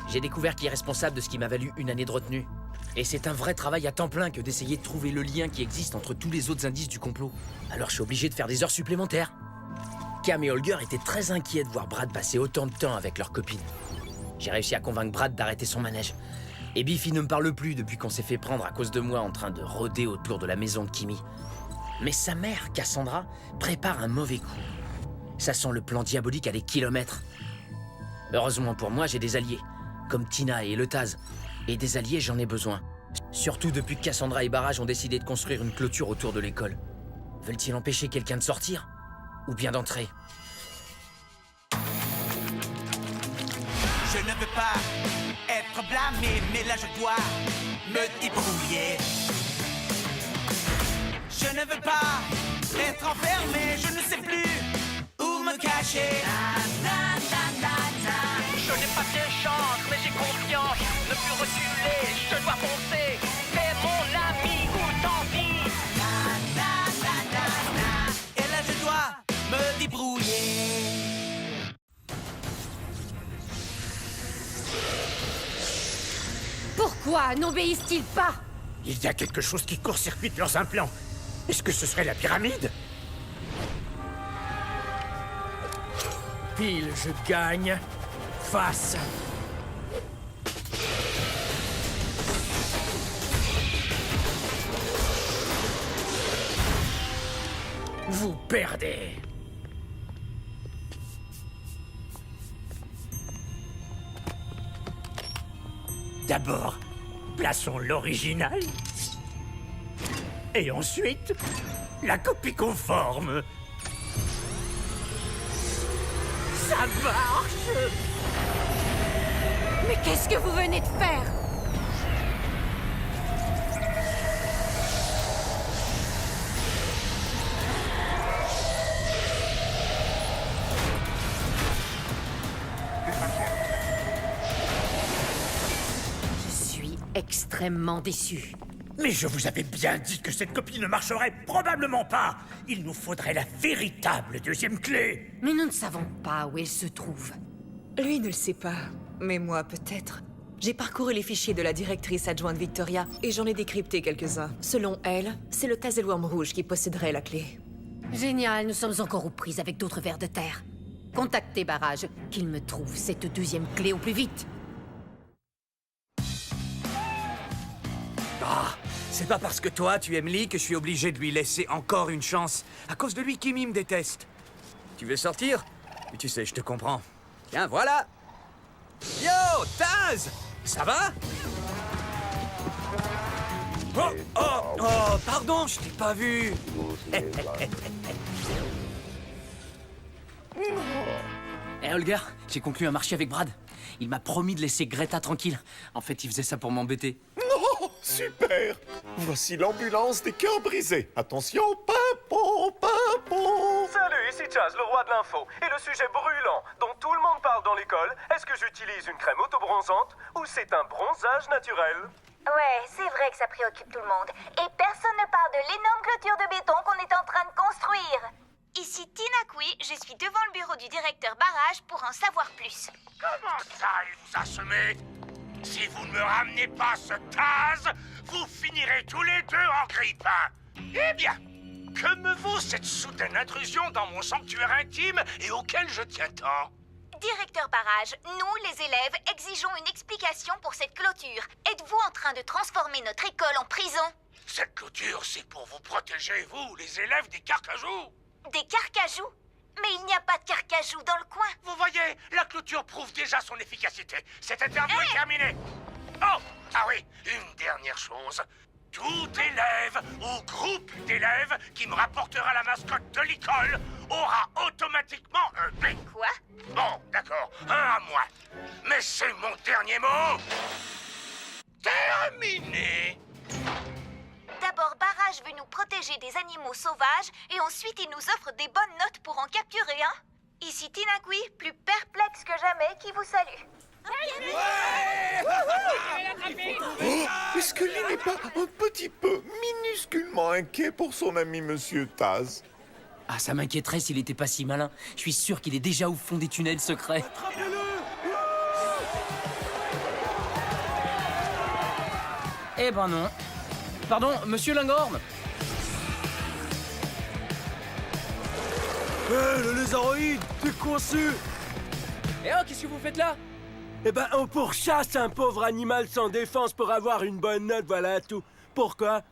J'ai découvert qui est responsable de ce qui m'a valu une année de retenue. Et c'est un vrai travail à temps plein que d'essayer de trouver le lien qui existe entre tous les autres indices du complot. Alors je suis obligé de faire des heures supplémentaires. Cam et Holger étaient très inquiets de voir Brad passer autant de temps avec leur copine. J'ai réussi à convaincre Brad d'arrêter son manège. Et Biff, il ne me parle plus depuis qu'on s'est fait prendre à cause de moi en train de rôder autour de la maison de Kimmy. Mais sa mère, Cassandra, prépare un mauvais coup. Ça sent le plan diabolique à des kilomètres. Heureusement pour moi, j'ai des alliés, comme Tina et le Taz. Et des alliés, j'en ai besoin. Surtout depuis que Cassandra et Barrage ont décidé de construire une clôture autour de l'école. Veulent-ils empêcher quelqu'un de sortir? Ou bien d'entrer? Je ne veux pas être blâmé, mais là je dois me débrouiller. Je ne veux pas être enfermé, je ne sais plus où me cacher. Je n'ai pas bien chance, mais j'ai confiance. Ne plus reculer, je dois foncer. Fais mon ami ou tant pis. Et là je dois me débrouiller. Pourquoi n'obéissent-ils pas? Il y a quelque chose qui court-circuite leurs implants. Est-ce que ce serait la pyramide? Pile, je gagne. Face. Vous perdez. D'abord, plaçons l'original. Et ensuite, la copie conforme. Ça marche! Mais qu'est-ce que vous venez de faire? Je suis extrêmement déçu. Mais je vous avais bien dit que cette copie ne marcherait probablement pas. Il nous faudrait la véritable deuxième clé. Mais nous ne savons pas où elle se trouve. Lui ne le sait pas, mais moi peut-être. J'ai parcouru les fichiers de la directrice adjointe Victoria et j'en ai décrypté quelques-uns. Selon elle, c'est le Tazelworm rouge qui posséderait la clé. Génial, nous sommes encore aux prises avec d'autres vers de terre. Contactez Barrage, qu'il me trouve cette deuxième clé au plus vite. Ah, c'est pas parce que toi, tu aimes Lee que je suis obligé de lui laisser encore une chance. À cause de lui, Kimmy me déteste. Tu veux sortir? Mais tu sais, je te comprends. Tiens, voilà! Yo, Taz! Ça va? Oh, pardon, je t'ai pas vu. Hé Holger, j'ai conclu un marché avec Brad. Il m'a promis de laisser Greta tranquille. En fait, il faisait ça pour m'embêter. Oh, super! Voici l'ambulance des cœurs brisés. Attention, pimpon, pimpon! Salut, ici Chaz, le roi de l'info. Et le sujet brûlant dont tout le monde parle dans l'école, est-ce que j'utilise une crème autobronzante ou c'est un bronzage naturel? Ouais, c'est vrai que ça préoccupe tout le monde. Et personne ne parle de l'énorme clôture de béton qu'on est en train de construire. Ici Tina Kui, je suis devant le bureau du directeur Barrage pour en savoir plus. Comment ça, il vous a semé? Si vous ne me ramenez pas ce Taz, vous finirez tous les deux en grippin. Eh bien, que me vaut cette soudaine intrusion dans mon sanctuaire intime et auquel je tiens tant? Directeur Barrage, nous, les élèves, exigeons une explication pour cette clôture. Êtes-vous en train de transformer notre école en prison? Cette clôture, c'est pour vous protéger, vous, les élèves, des carcajous. Des carcajous? Mais il n'y a pas de carcajou dans le coin. Vous voyez, la clôture prouve déjà son efficacité. Cette interview est terminée. Oh, ah oui, une dernière chose. Tout élève ou groupe d'élèves qui me rapportera la mascotte de l'école aura automatiquement un B. Quoi? Bon, d'accord, un à moi. Mais c'est mon dernier mot. Terminé. D'abord, Barrage veut nous protéger des animaux sauvages et ensuite il nous offre des bonnes notes pour en capturer un. Ici Tina Kui, plus perplexe que jamais, qui vous salue. Oh, est-ce que Lee n'est pas un petit peu minusculement inquiet pour son ami Monsieur Taz? Ah, ça m'inquiéterait s'il était pas si malin. Je suis sûr qu'il est déjà au fond des tunnels secrets. Eh ben non. Pardon, monsieur Lingorn? Le lézaroïde, t'es coincé! Eh oh, qu'est-ce que vous faites là? Eh ben, on pourchasse un pauvre animal sans défense pour avoir une bonne note, voilà tout. Pourquoi?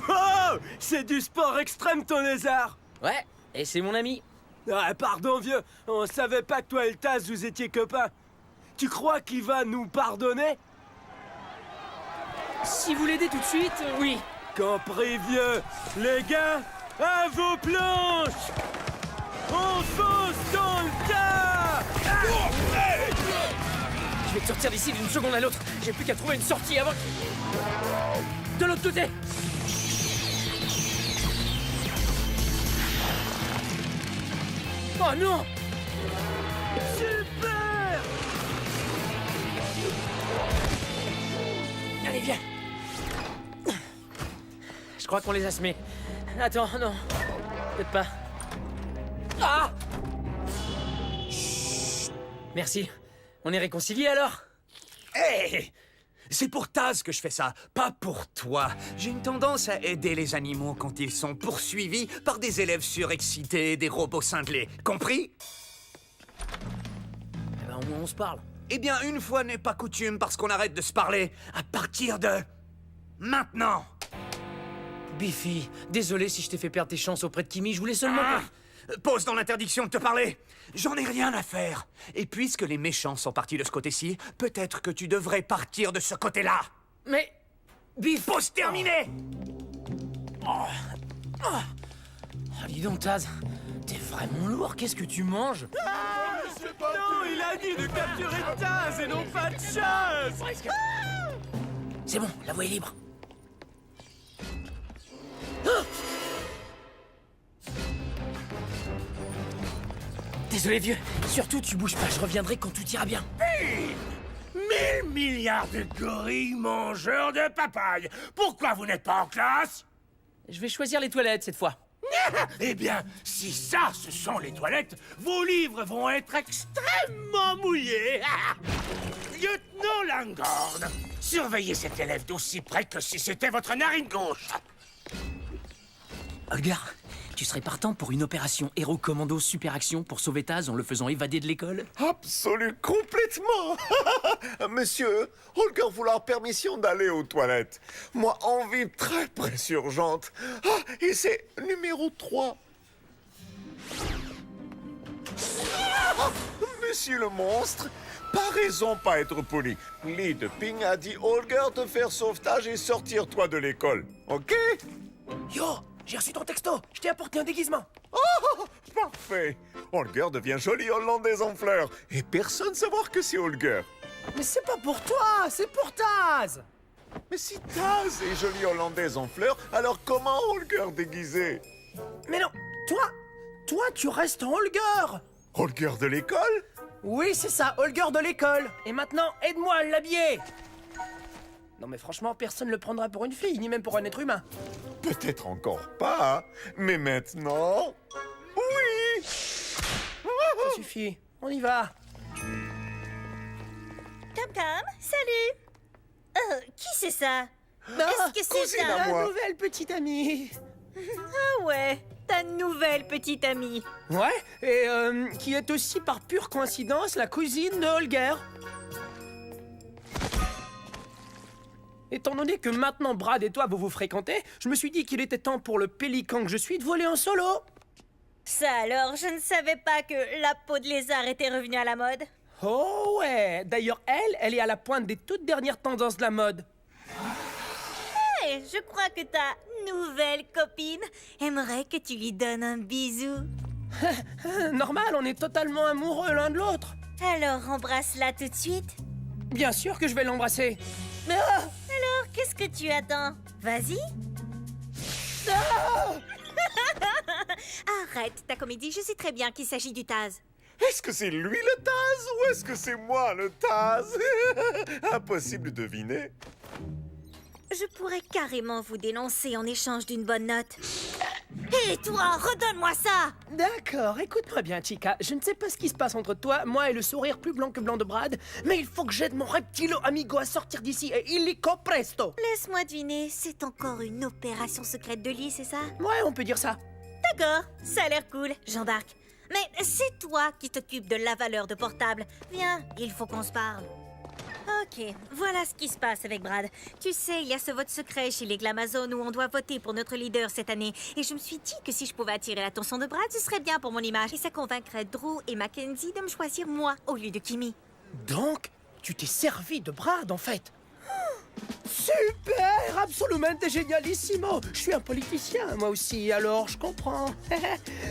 Oh, c'est du sport extrême, ton lézard! Ouais, et c'est mon ami. Ah, pardon, vieux, on savait pas que toi et le Taz, vous étiez copains. Tu crois qu'il va nous pardonner? Si vous l'aidez tout de suite, oui. Compris, vieux. Les gars, à vos planches! On fonce dans le tas! Je vais te sortir d'ici d'une seconde à l'autre. J'ai plus qu'à trouver une sortie avant... De l'autre côté! Oh non! Super! Allez, viens! Je crois qu'on les a semés. Attends, non. Peut-être pas. Ah! Merci. On est réconciliés alors? Hé! C'est pour Taz que je fais ça, pas pour toi. J'ai une tendance à aider les animaux quand ils sont poursuivis par des élèves surexcités, des robots cinglés. Compris? Eh ben, au moins on se parle. Eh bien, une fois n'est pas coutume parce qu'on arrête de se parler à partir de... maintenant. Biffy, désolé si je t'ai fait perdre tes chances auprès de Kimi, je voulais seulement... Pose dans l'interdiction de te parler. J'en ai rien à faire. Et puisque les méchants sont partis de ce côté-ci, peut-être que tu devrais partir de ce côté-là. Mais... Biff... Pause terminée. Dis donc, Taz, t'es vraiment lourd, qu'est-ce que tu manges? Non, il a dit de capturer Taz et non pas de chasse! C'est bon, la voie est libre. Désolé, vieux. Surtout, tu bouges pas, je reviendrai quand tout ira bien. 1000 milliards de gorilles mangeurs de papaye. Pourquoi vous n'êtes pas en classe? Je vais choisir les toilettes cette fois. Eh bien, si ça, ce sont les toilettes, vos livres vont être extrêmement mouillés. Lieutenant Langorn, surveillez cet élève d'aussi près que si c'était votre narine gauche. Holger, tu serais partant pour une opération Héros Commando Super Action pour sauver Taz en le faisant évader de l'école? Absolument, complètement. Monsieur, Holger vouloir permission d'aller aux toilettes. Moi, envie très urgente. Ah, et c'est numéro 3. Ah, monsieur le monstre, pas raison pas être poli. Lee de Ping a dit Holger de faire sauvetage et sortir toi de l'école, ok? Yo, j'ai reçu ton texto. Je t'ai apporté un déguisement. Oh, parfait. Holger devient jolie hollandaise en fleurs. Et personne savoir que c'est Holger. Mais c'est pas pour toi, c'est pour Taz. Mais si Taz est jolie hollandaise en fleurs, alors comment Holger déguisé? Mais non, toi, tu restes en Holger. Holger de l'école? Oui, c'est ça, Holger de l'école. Et maintenant, aide-moi à l'habiller. Non mais franchement, personne ne le prendra pour une fille, ni même pour un être humain. Peut-être encore pas, mais maintenant... Oui! Ça suffit, on y va. Tam-Tam, salut. Qui c'est ça? Est-ce que c'est cousine à moi. La nouvelle petite amie. Ah ouais, ta nouvelle petite amie. Ouais, et qui est aussi par pure coïncidence la cousine de Holger. Étant donné que maintenant Brad et toi vous fréquentez, je me suis dit qu'il était temps pour le pélican que je suis de voler en solo. Ça alors, je ne savais pas que la peau de lézard était revenue à la mode. Oh ouais, d'ailleurs elle est à la pointe des toutes dernières tendances de la mode. Hey, je crois que ta nouvelle copine aimerait que tu lui donnes un bisou. Normal, on est totalement amoureux l'un de l'autre. Alors embrasse-la tout de suite. Bien sûr que je vais l'embrasser. Mais Alors, qu'est-ce que tu attends? Vas-y. Arrête ta comédie, je sais très bien qu'il s'agit du Taz. Est-ce que c'est lui le Taz ou est-ce que c'est moi le Taz? Impossible de deviner. Je pourrais carrément vous dénoncer en échange d'une bonne note. Hé, toi, redonne-moi ça! D'accord, écoute-moi bien, Chica. Je ne sais pas ce qui se passe entre toi, moi et le sourire plus blanc que blanc de Brad, mais il faut que j'aide mon reptilo amigo à sortir d'ici et illico presto. Laisse-moi deviner, c'est encore une opération secrète de lit, c'est ça? Ouais, on peut dire ça. D'accord, ça a l'air cool, j'embarque. Mais c'est toi qui t'occupes de la valeur de portable. Viens, il faut qu'on se parle. Ok, voilà ce qui se passe avec Brad. Tu sais, il y a ce vote secret chez les Glamazones où on doit voter pour notre leader cette année. Et je me suis dit que si je pouvais attirer l'attention de Brad, ce serait bien pour mon image. Et ça convaincrait Drew et Mackenzie de me choisir moi au lieu de Kimmy. Donc, tu t'es servi de Brad, en fait. Super, absolument génialissimo. Je suis un politicien, moi aussi, alors je comprends.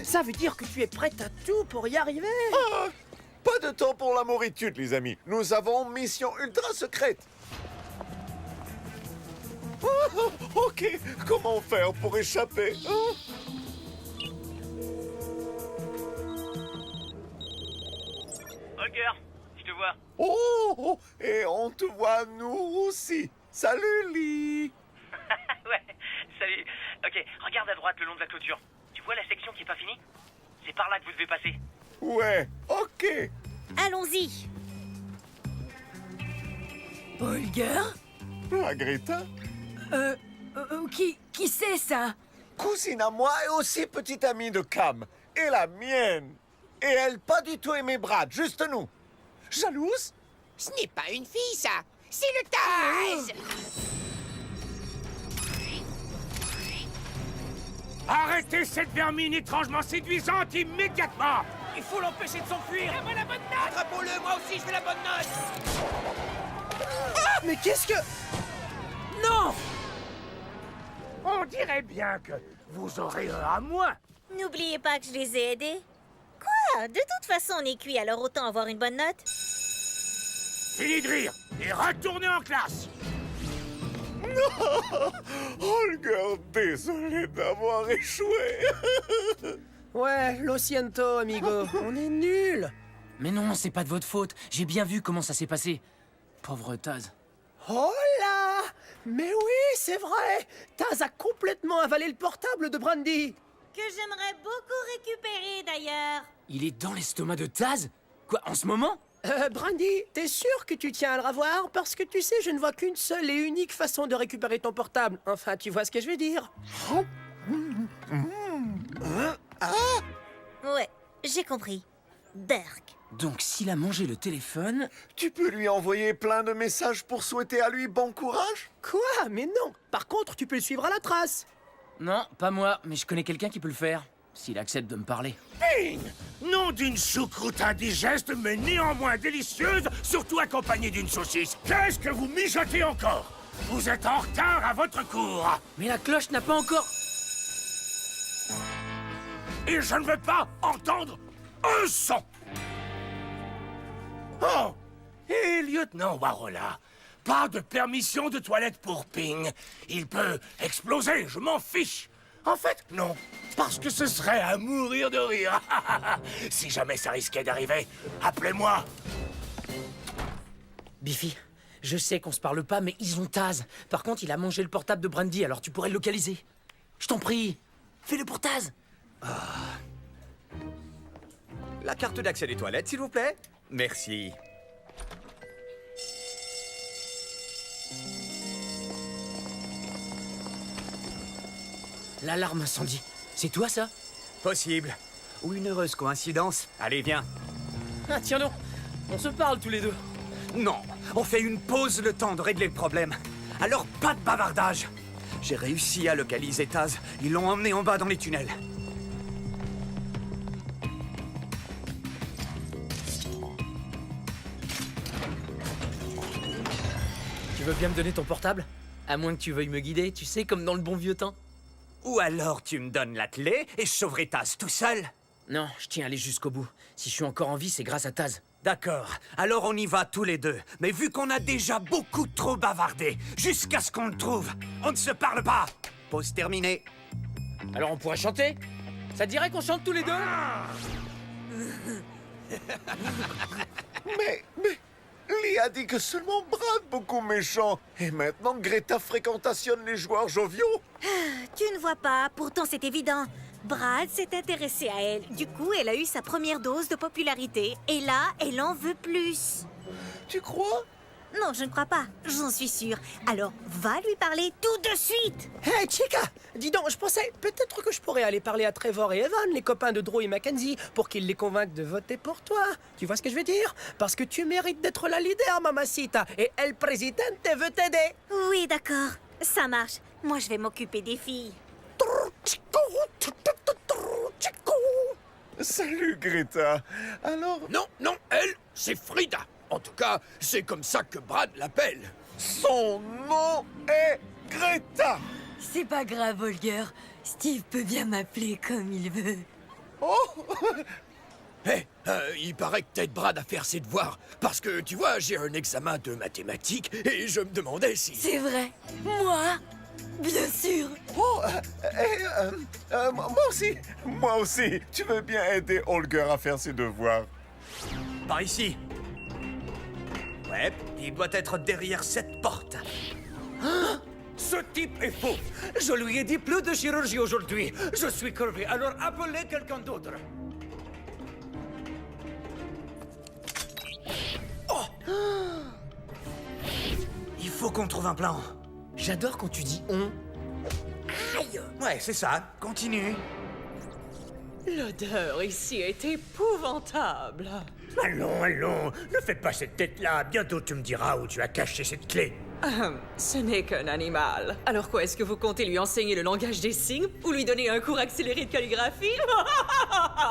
Ça veut dire que tu es prête à tout pour y arriver. Ah, pas de temps pour la mouritude, les amis. Nous avons mission ultra secrète. Ok, comment faire pour échapper? Holger, je te vois. Oh, et on te voit nous aussi. Salut, Lee. Ouais, salut. Ok, regarde à droite le long de la clôture. Tu vois la section qui est pas finie? C'est par là que vous devez passer. Ouais, ok. Allons-y. Holger? Ah, Greta? Qui c'est ça? Cousine à moi et aussi petite amie de Cam. Et la mienne. Et elle pas du tout aimé Brad, juste nous. Jalouse? Ce n'est pas une fille, ça. C'est le Taz. Arrêtez cette vermine étrangement séduisante immédiatement! Il faut l'empêcher de s'enfuir. Moi la bonne note. Attrapons-le, moi aussi je fais la bonne note. Mais qu'est-ce que... Non! On dirait bien que vous aurez un à moi. N'oubliez pas que je les ai aidés. Quoi? De toute façon, on est cuit, alors autant avoir une bonne note. Fini de rire et retournez en classe. Non! Holger, désolé d'avoir échoué. Ouais, lo siento, amigo. On est nuls. Mais non, c'est pas de votre faute. J'ai bien vu comment ça s'est passé. Pauvre Taz. Oh là! Mais oui, c'est vrai! Taz a complètement avalé le portable de Brandy. Que j'aimerais beaucoup récupérer, d'ailleurs. Il est dans l'estomac de Taz? Quoi, en ce moment? Brandy, t'es sûr que tu tiens à le revoir? Parce que tu sais, je ne vois qu'une seule et unique façon de récupérer ton portable. Enfin, tu vois ce que je veux dire. Ouais, j'ai compris. Burk. Donc, s'il a mangé le téléphone... Tu peux lui envoyer plein de messages pour souhaiter à lui bon courage? Quoi? Mais non! Par contre, tu peux le suivre à la trace. Non, pas moi, mais je connais quelqu'un qui peut le faire. S'il accepte de me parler. Ping! Nom d'une choucroute indigeste, mais néanmoins délicieuse, surtout accompagnée d'une saucisse. Qu'est-ce que vous mijotez encore? Vous êtes en retard à votre cours. Mais la cloche n'a pas encore... Et je ne veux pas entendre un son. Oh! Et lieutenant Warola, pas de permission de toilette pour Ping. Il peut exploser, je m'en fiche. En fait, non, parce que ce serait à mourir de rire. Si jamais ça risquait d'arriver, appelez-moi. Biffy, je sais qu'on se parle pas, mais ils ont Taz. Par contre, il a mangé le portable de Brandy, alors tu pourrais le localiser. Je t'en prie, fais-le pour Taz. La carte d'accès des toilettes, s'il vous plaît. Merci. L'alarme incendie. C'est toi, ça? Possible. Ou une heureuse coïncidence. Allez, viens. Ah, tiens donc, on se parle tous les deux. Non, on fait une pause le temps de régler le problème. Alors, pas de bavardage. J'ai réussi à localiser Taz. Ils l'ont emmené en bas dans les tunnels. Tu veux bien me donner ton portable? À moins que tu veuilles me guider, tu sais, comme dans le bon vieux temps. Ou alors tu me donnes la clé et je sauverai Taz tout seul. Non, je tiens à aller jusqu'au bout. Si je suis encore en vie, c'est grâce à Taz. D'accord, alors on y va tous les deux. Mais vu qu'on a déjà beaucoup trop bavardé, jusqu'à ce qu'on le trouve, on ne se parle pas. Pause terminée. Alors on pourrait chanter? Ça te dirait qu'on chante tous les deux? Mais, Lee a dit que seulement Brad beaucoup méchant. Et maintenant, Greta fréquentationne les joueurs joviaux. Tu ne vois pas, pourtant c'est évident. Brad s'est intéressé à elle. Du coup, elle a eu sa première dose de popularité. Et là, elle en veut plus. Tu crois? Non, je ne crois pas. J'en suis sûre. Alors, va lui parler tout de suite. Hey, Chica! Dis donc, je pensais peut-être que je pourrais aller parler à Trevor et Evan, les copains de Drew et Mackenzie, pour qu'ils les convainquent de voter pour toi. Tu vois ce que je veux dire? Parce que tu mérites d'être la leader, mamacita, et El Presidente veut t'aider. Oui, d'accord. Ça marche. Moi, je vais m'occuper des filles. Salut, Greta. Alors... Non, non, elle, c'est Frida. En tout cas, c'est comme ça que Brad l'appelle. Son nom est Greta. C'est pas grave, Holger. Steve peut bien m'appeler comme il veut. Oh. Hé, il paraît que t'aides Brad à faire ses devoirs. Parce que, tu vois, j'ai un examen de mathématiques et je me demandais si... C'est vrai. Moi? Bien sûr. Oh, moi aussi. Moi aussi. Tu veux bien aider Holger à faire ses devoirs? Par ici. Ouais, il doit être derrière cette porte. Ce type est faux. Je lui ai dit plus de chirurgie aujourd'hui. Je suis crevé, alors appelez quelqu'un d'autre. Il faut qu'on trouve un plan. J'adore quand tu dis on. Aïe! Ouais, c'est ça. Continue. L'odeur ici est épouvantable. Allons, allons, ne fais pas cette tête-là. Bientôt tu me diras où tu as caché cette clé. Ce n'est qu'un animal. Alors quoi, est-ce que vous comptez lui enseigner le langage des signes ou lui donner un cours accéléré de calligraphie?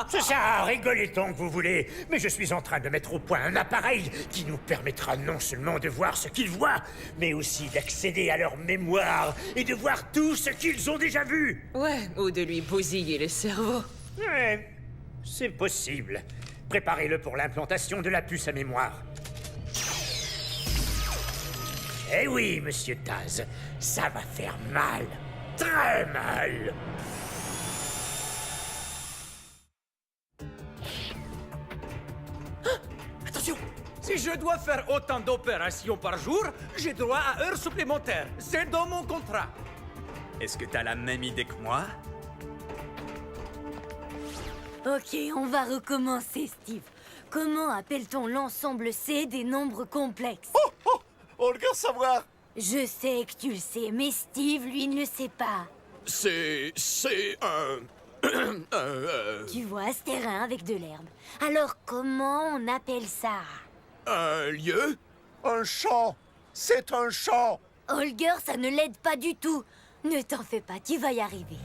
C'est ça, rigolez tant que vous voulez. Mais je suis en train de mettre au point un appareil qui nous permettra non seulement de voir ce qu'ils voient, mais aussi d'accéder à leur mémoire et de voir tout ce qu'ils ont déjà vu. Ouais, ou de lui bousiller le cerveau. Ouais, c'est possible. Préparez-le pour l'implantation de la puce à mémoire. Eh oui, monsieur Taz, ça va faire mal. Très mal. Attention! Si je dois faire autant d'opérations par jour, j'ai droit à heures supplémentaires. C'est dans mon contrat. Est-ce que t'as la même idée que moi? Ok, on va recommencer, Steve. Comment appelle-t-on l'ensemble C des nombres complexes? Oh, Holger savoir. Je sais que tu le sais, mais Steve, lui, ne le sait pas. C'est un... Tu vois, ce terrain avec de l'herbe. Alors, comment on appelle ça? Un lieu? Un champ. C'est un champ. Holger, ça ne l'aide pas du tout. Ne t'en fais pas, tu vas y arriver.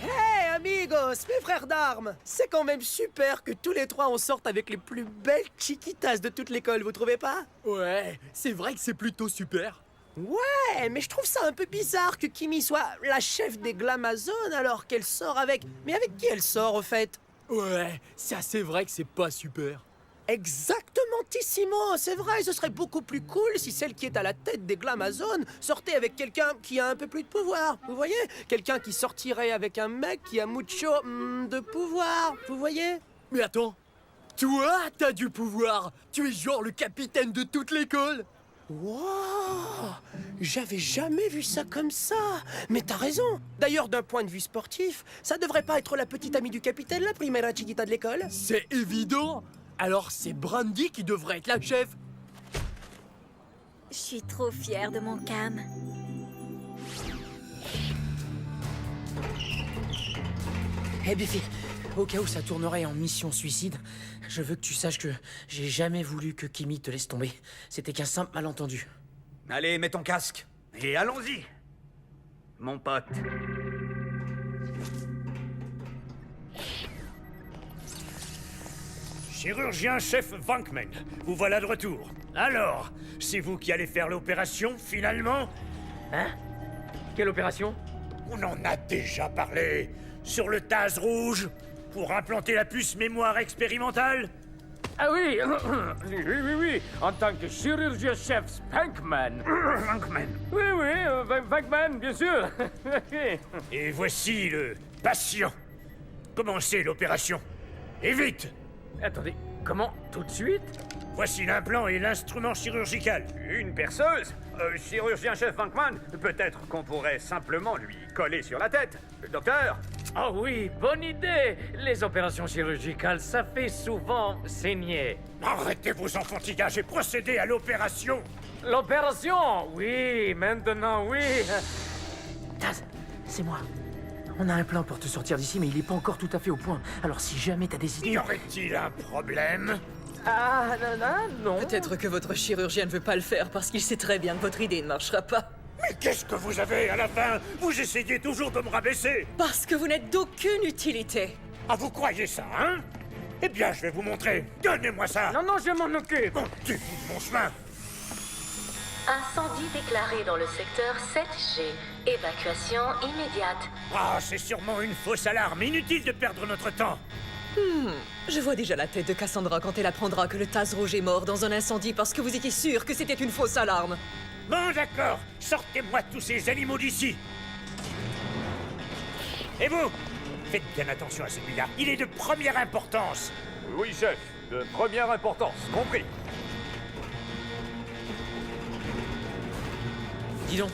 Hey, amigos, mes frères d'armes! C'est quand même super que tous les trois on sorte avec les plus belles chiquitas de toute l'école, vous trouvez pas? Ouais, c'est vrai que c'est plutôt super. Ouais, mais je trouve ça un peu bizarre que Kimi soit la chef des Glamazones alors qu'elle sort avec... Mais avec qui elle sort, au fait? Ouais, ça c'est vrai que c'est pas super. Exactementissimo, c'est vrai, ce serait beaucoup plus cool si celle qui est à la tête des Glamazones sortait avec quelqu'un qui a un peu plus de pouvoir, vous voyez? Quelqu'un qui sortirait avec un mec qui a mucho de pouvoir, vous voyez? Mais attends, toi, t'as du pouvoir. Tu es genre le capitaine de toute l'école. Wow! J'avais jamais vu ça comme ça. Mais t'as raison. D'ailleurs, d'un point de vue sportif, ça devrait pas être la petite amie du capitaine, la primera chiquita de l'école? C'est évident. Alors c'est Brandy qui devrait être la chef. Je suis trop fière de mon Cam. Eh Buffy, au cas où ça tournerait en mission suicide, je veux que tu saches que j'ai jamais voulu que Kimi te laisse tomber. C'était qu'un simple malentendu. Allez, mets ton casque. Et allons-y. Mon pote. Chirurgien-chef Vankman, vous voilà de retour. Alors, c'est vous qui allez faire l'opération, finalement? Hein? Quelle opération? On en a déjà parlé. Sur le Taz rouge, pour implanter la puce mémoire expérimentale. Ah oui, oui, en tant que chirurgien-chef Spankman. Vankman. Oui, Vankman, bien sûr. Et voici le patient. Commencez l'opération. Et vite! Attendez, Comment? Tout de suite? Voici l'implant et l'instrument chirurgical. Une perceuse? Chirurgien-chef Bankman, peut-être qu'on pourrait simplement lui coller sur la tête. Docteur? Oh oui, bonne idée. Les opérations chirurgicales, ça fait souvent saigner. Arrêtez vos enfantillages et procédez à l'opération. L'opération? Oui, maintenant oui. Taz, c'est moi. On a un plan pour te sortir d'ici, mais il est pas encore tout à fait au point. Alors si jamais t'as des idées... Y aurait-il un problème? Ah, non. Peut-être que votre chirurgien ne veut pas le faire parce qu'il sait très bien que votre idée ne marchera pas. Mais qu'est-ce que vous avez à la fin? Vous essayez toujours de me rabaisser. Parce que vous n'êtes d'aucune utilité. Ah, vous croyez ça, hein? Eh bien, je vais vous montrer. Donnez-moi ça. Non, je m'en occupe. Montez-vous de mon chemin. Incendie déclaré dans le secteur 7G. Évacuation immédiate. Ah, c'est sûrement une fausse alarme. Inutile de perdre notre temps. Je vois déjà la tête de Cassandra quand elle apprendra que le Taz Rouge est mort dans un incendie parce que vous étiez sûr que c'était une fausse alarme. Bon, d'accord. Sortez-moi tous ces animaux d'ici. Et vous? Faites bien attention à celui-là. Il est de première importance. Oui, chef. De première importance. Compris. Dis donc,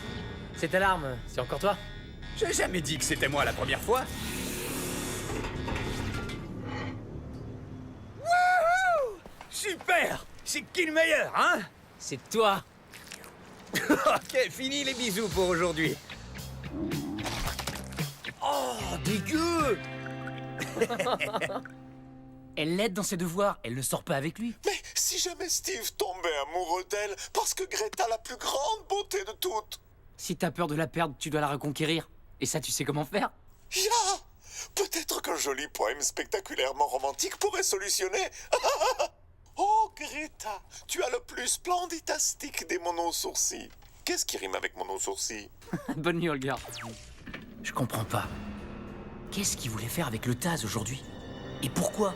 cette alarme, c'est encore toi? J'ai jamais dit que c'était moi la première fois. Wouhou! Super! C'est qui le meilleur, hein? C'est toi. Ok, fini les bisous pour aujourd'hui. Oh, dégueu! Elle l'aide dans ses devoirs, elle ne sort pas avec lui. Mais si jamais Steve tombait amoureux d'elle, parce que Greta a la plus grande beauté de toutes. Si t'as peur de la perdre, tu dois la reconquérir. Et ça, tu sais comment faire? Ya! Peut-être qu'un joli poème spectaculairement romantique pourrait solutionner. Oh, Greta, tu as le plus splendidastique des monosourcils. Qu'est-ce qui rime avec monosourcils? Bonne nuit, Olga. Je comprends pas. Qu'est-ce qu'il voulait faire avec le Taz aujourd'hui? Et pourquoi?